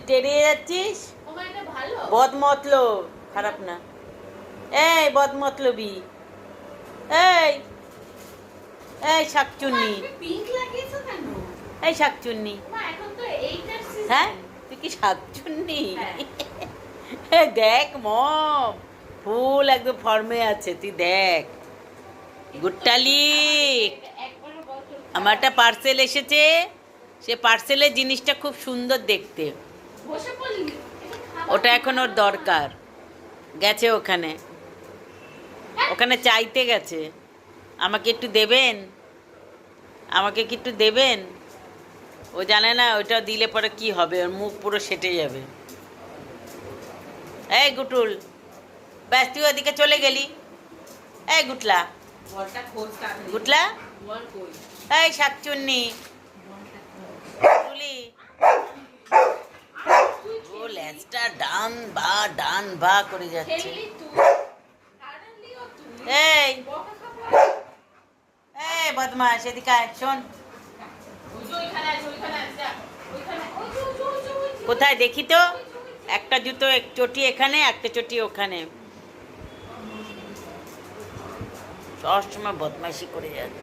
টেরিয়ে যাচ্ছিস? বদমতলব, খারাপ না। এই বদমতলবি, এই এই শাকচুন্নি, এই শাকচুন্নি। হ্যাঁ, তুই কি শাকচুন্নি? দেখ মম, ফুল একদম ফর্মে আছে, তুই দেখ। গুট্টালি, আমার একটা পার্সেল এসেছে, সে পার্সেলের জিনিসটা খুব সুন্দর দেখতে। ওটা এখন ওর দরকার, গেছে ওখানে, ওখানে চাইতে গেছে। আমাকে একটু দেবেন, আমাকে কি একটু দেবেন? ও জানে না ওইটা দিলে পরে কি হবে, ওর মুখ পুরো সেটে যাবে। এই গুটুল, ব্যাস তুই ওদিকে চলে গেলি। এই গুটলা, গুটলা, এই শাকচুন্নি, গুটুলি, ও লেজটা ডান বা করে যাচ্ছে। এই এই বদমাস, এদিকে আয়, শোন। কোথায় দেখি তো? একটা জুতো এক চটি এখানে, একটা চটি ওখানে, সবসময় বদমাইশি করে যাচ্ছে।